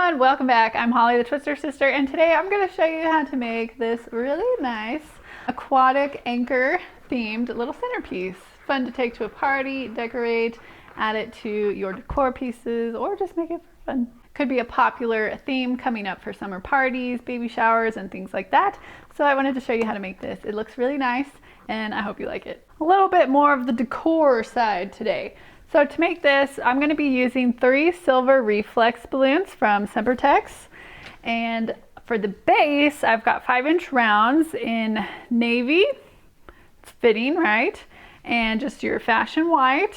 everyone, welcome back. I'm Holly the Twister Sister, and today I'm going to show you how to make this really nice aquatic anchor themed little centerpiece. Fun to take to a party, decorate, add it to your decor pieces, or just make it for fun. Could be a popular theme coming up for summer parties, baby showers, and things like that. So I wanted to show you how to make this. It looks really nice, and I hope you like it. A little bit more of the decor side today. So to make this, I'm going to be using 3 silver reflex balloons from Sempertex. And for the base, I've got 5-inch rounds in navy. It's fitting, right? And just your fashion white.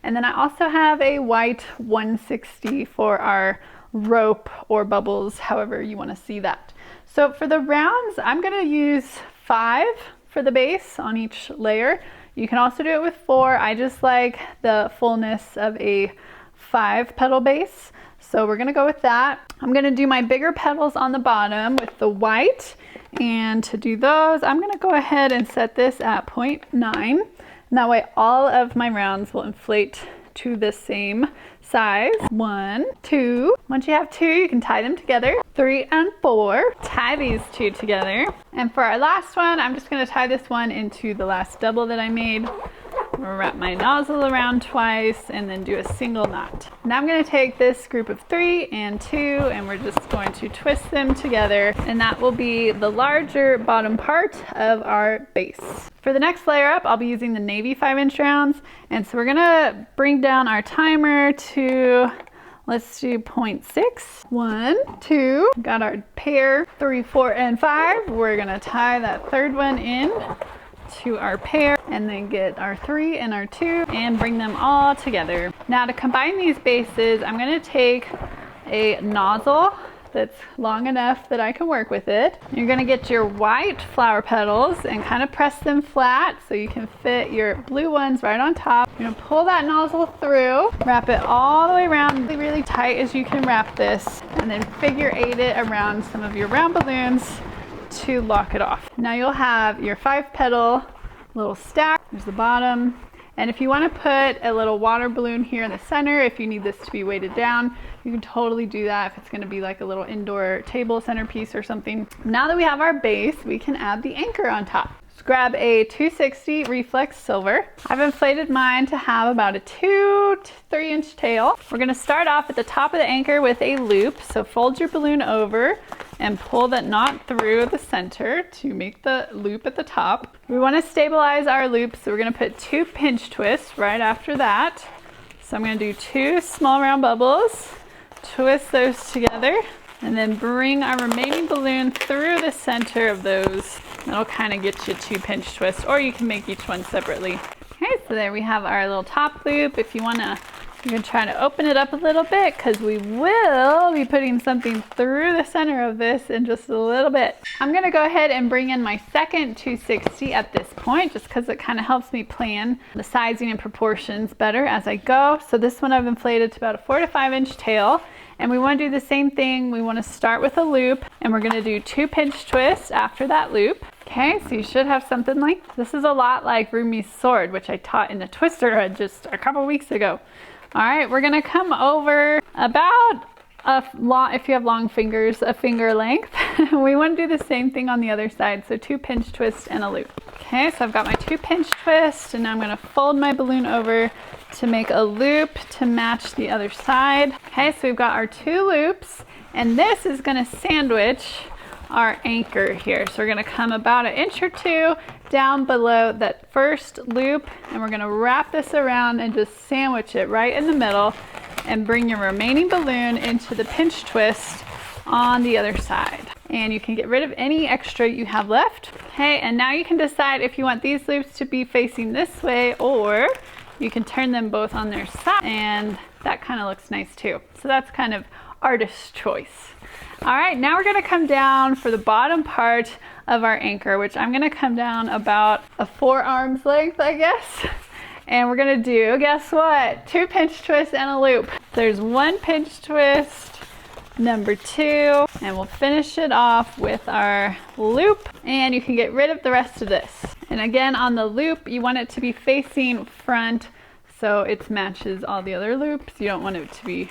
And then I also have a white 160 for our rope or bubbles, however you want to see that. So for the rounds, I'm going to use 5 for the base on each layer. You can also do it with 4. I just like the fullness of a 5 petal base. So we're gonna go with that. I'm gonna do my bigger petals on the bottom with the white. And to do those, I'm gonna go ahead and set this at 0.9. And that way all of my rounds will inflate to the same size. 1, 2. Once you have 2, you can tie them together. 3 and 4. Tie these 2 together. And for our last one, I'm just going to tie this one into the last double that I made. I'm going to wrap my nozzle around twice and then do a single knot. Now I'm going to take this group of 3 and 2 and we're just going to twist them together, and that will be the larger bottom part of our base. For the next layer up, I'll be using the navy 5-inch rounds, and so we're going to bring down our timer to, let's do 0.6. 1, 2, got our pair, 3, 4, and 5. We're going to tie that 3rd one in to our pair and then get our 3 and our 2 and bring them all together. Now to combine these bases, I'm going to take a nozzle that's long enough that I can work with it. You're going to get your white flower petals and kind of press them flat so you can fit your blue ones right on top. You're going to pull that nozzle through, wrap it all the way around really, really tight as you can wrap this, and then figure 8 it around some of your round balloons to lock it off. Now you'll have your 5 petal little stack. There's the bottom. And if you want to put a little water balloon here in the center, if you need this to be weighted down, you can totally do that if it's going to be like a little indoor table centerpiece or something. Now that we have our base, we can add the anchor on top. Just grab a 260 reflex silver. I've inflated mine to have about a 2 to 3-inch tail. We're going to start off at the top of the anchor with a loop. So fold your balloon over and pull that knot through the center to make the loop at the top. We want to stabilize our loop, so we're going to put 2 pinch twists right after that. So I'm going to do 2 small round bubbles, twist those together, and then bring our remaining balloon through the center of those. That'll kind of get you 2 pinch twists, or you can make each one separately. Okay, so there we have our little top loop. If you want to, you can try to open it up a little bit because we will be putting something through the center of this in just a little bit. I'm going to go ahead and bring in my second 260 at this point just because it kind of helps me plan the sizing and proportions better as I go. So this one I've inflated to about a 4 to 5-inch tail. And we want to do the same thing. We want to start with a loop, and we're going to do 2 pinch twists after that loop. Okay, so you should have something like this. Is a lot like Rumi's sword, which I taught in the Twister just a couple weeks ago. All right, we're going to come over about if you have long fingers, a finger length. We want to do the same thing on the other side. So 2 pinch twists and a loop. Okay, so I've got my 2 pinch twists, and now I'm going to fold my balloon over to make a loop to match the other side. Okay, so we've got our 2 loops, and this is going to sandwich our anchor here. So we're going to come about 1 inch or 2 down below that first loop, and we're going to wrap this around and just sandwich it right in the middle and bring your remaining balloon into the pinch twist on the other side. And you can get rid of any extra you have left. Okay, and now you can decide if you want these loops to be facing this way, or you can turn them both on their side, and that kind of looks nice too. So that's kind of artist's choice. All right, now we're going to come down for the bottom part of our anchor, which I'm going to come down about a 4 arms length, I guess. And we're going to do, guess what? 2 pinch twists and a loop. There's 1 pinch twist, number 2, and we'll finish it off with our loop, and you can get rid of the rest of this. And again, on the loop, you want it to be facing front so it matches all the other loops. You don't want it to be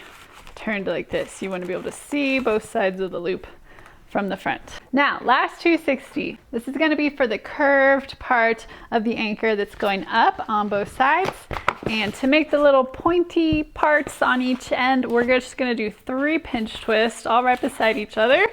turned like this. You want to be able to see both sides of the loop from the front. Now, last 260. This is going to be for the curved part of the anchor that's going up on both sides. And to make the little pointy parts on each end, we're just going to do 3 pinch twists all right beside each other.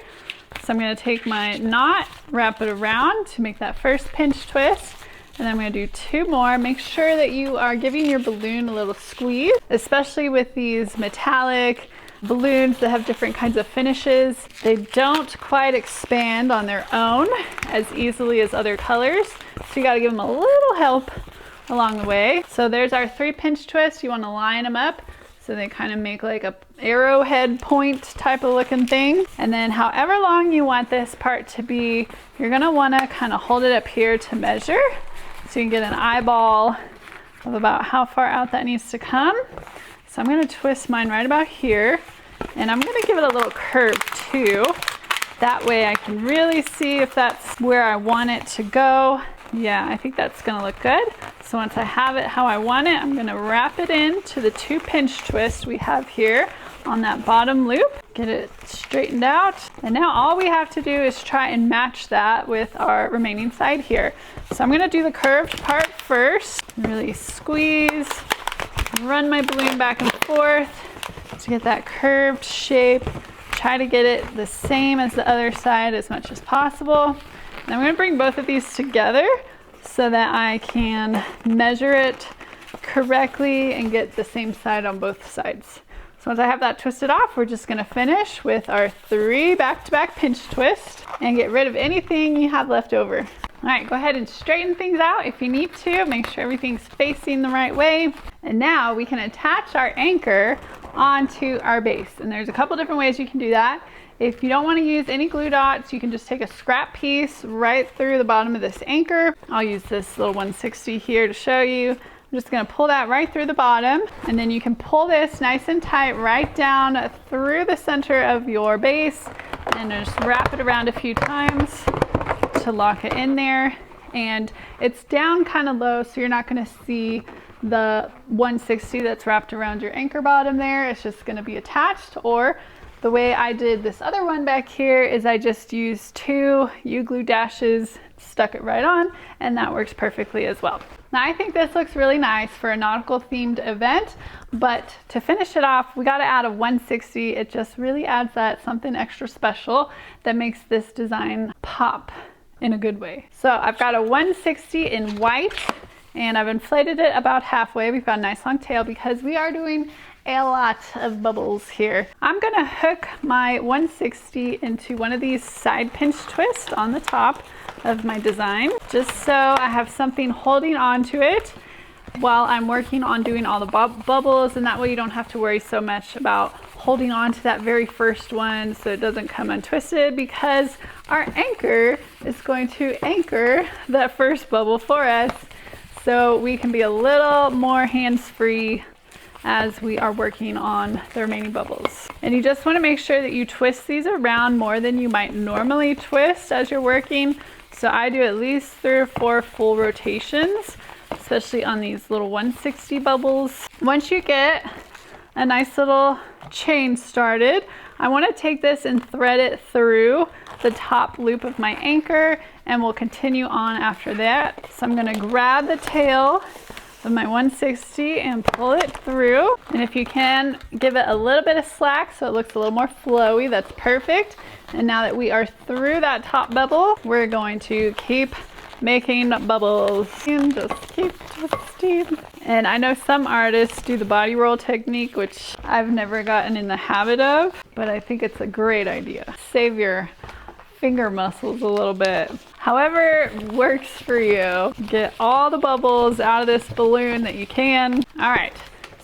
So I'm going to take my knot, wrap it around to make that first pinch twist. And then I'm going to do 2 more. Make sure that you are giving your balloon a little squeeze, especially with these metallic balloons that have different kinds of finishes. They don't quite expand on their own as easily as other colors, so you got to give them a little help along the way. So there's our 3 pinch twists. You want to line them up so they kind of make like a arrowhead point type of looking thing. And then however long you want this part to be, you're going to want to kind of hold it up here to measure so you can get an eyeball of about how far out that needs to come. So I'm going to twist mine right about here, and I'm going to give it a little curve too. That way I can really see if that's where I want it to go. Yeah, I think that's going to look good. So once I have it how I want it, I'm going to wrap it into the 2 pinch twists we have here on that bottom loop. Get it straightened out. And now all we have to do is try and match that with our remaining side here. So I'm going to do the curved part first. Really squeeze. Run my balloon back and forth to get that curved shape. Try to get it the same as the other side as much as possible. And I'm going to bring both of these together so that I can measure it correctly and get the same side on both sides. So once I have that twisted off, we're just going to finish with our 3 back-to-back pinch twists and get rid of anything you have left over. All right, go ahead and straighten things out if you need to. Make sure everything's facing the right way. And now we can attach our anchor onto our base. And there's a couple different ways you can do that. If you don't want to use any glue dots, you can just take a scrap piece right through the bottom of this anchor. I'll use this little 160 here to show you. I'm just going to pull that right through the bottom, and then you can pull this nice and tight right down through the center of your base and just wrap it around a few times to lock it in there. And it's down kind of low, so you're not going to see the 160 that's wrapped around your anchor bottom there. It's just going to be attached. Or the way I did this other one back here is I just used 2 U-glue dashes, stuck it right on, and that works perfectly as well. Now I think this looks really nice for a nautical themed event, but to finish it off, we got to add a 160. It just really adds that something extra special that makes this design pop in a good way. So I've got a 160 in white, and I've inflated it about halfway. We've got a nice long tail because we are doing a lot of bubbles here. I'm gonna hook my 160 into one of these side pinch twists on the top of my design, just so I have something holding onto it while I'm working on doing all the bubbles, and that way you don't have to worry so much about holding on to that very first one so it doesn't come untwisted, because our anchor is going to anchor that first bubble for us, so we can be a little more hands-free as we are working on the remaining bubbles. And you just want to make sure that you twist these around more than you might normally twist as you're working. So I do at least 3 or 4 full rotations, especially on these little 160 bubbles. Once you get a nice little chain started, I want to take this and thread it through the top loop of my anchor, and we'll continue on after that. So I'm going to grab the tail of my 160 and pull it through, and if you can, give it a little bit of slack so it looks a little more flowy. That's perfect. And now that we are through that top bubble, we're going to keep making bubbles and just keep twisting. And I know some artists do the body roll technique, which I've never gotten in the habit of, but I think it's a great idea. Save your finger muscles a little bit. However works for you. Get all the bubbles out of this balloon that you can. All right,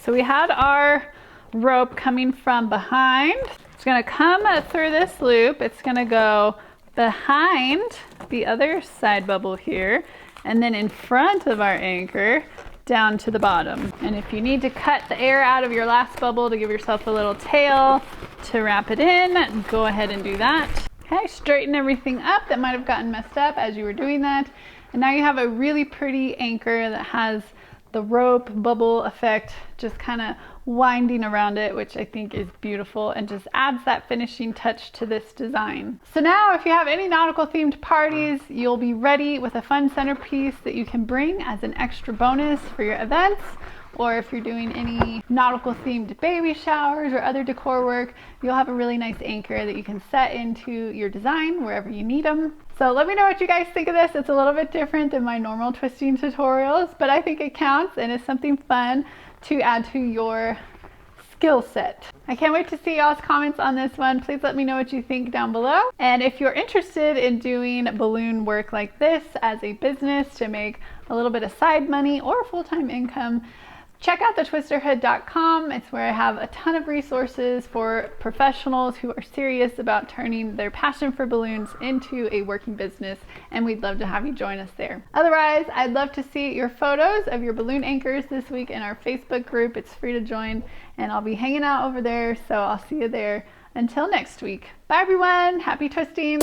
so we had our rope coming from behind. It's gonna come through this loop. It's gonna go behind the other side bubble here, and then in front of our anchor down to the bottom. And if you need to cut the air out of your last bubble to give yourself a little tail to wrap it in, go ahead and do that. Okay, straighten everything up that might have gotten messed up as you were doing that. And now you have a really pretty anchor that has the rope bubble effect just kind of winding around it, which I think is beautiful and just adds that finishing touch to this design. So now if you have any nautical themed parties, you'll be ready with a fun centerpiece that you can bring as an extra bonus for your events. Or if you're doing any nautical themed baby showers or other decor work, you'll have a really nice anchor that you can set into your design wherever you need them. So let me know what you guys think of this. It's a little bit different than my normal twisting tutorials, but I think it counts and it's something fun to add to your skill set. I can't wait to see y'all's comments on this one. Please let me know what you think down below. And if you're interested in doing balloon work like this as a business to make a little bit of side money or full-time income, check out thetwisterhood.com. It's where I have a ton of resources for professionals who are serious about turning their passion for balloons into a working business, and we'd love to have you join us there. Otherwise, I'd love to see your photos of your balloon anchors this week in our Facebook group. It's free to join, and I'll be hanging out over there, so I'll see you there. Until next week. Bye everyone, happy twisting.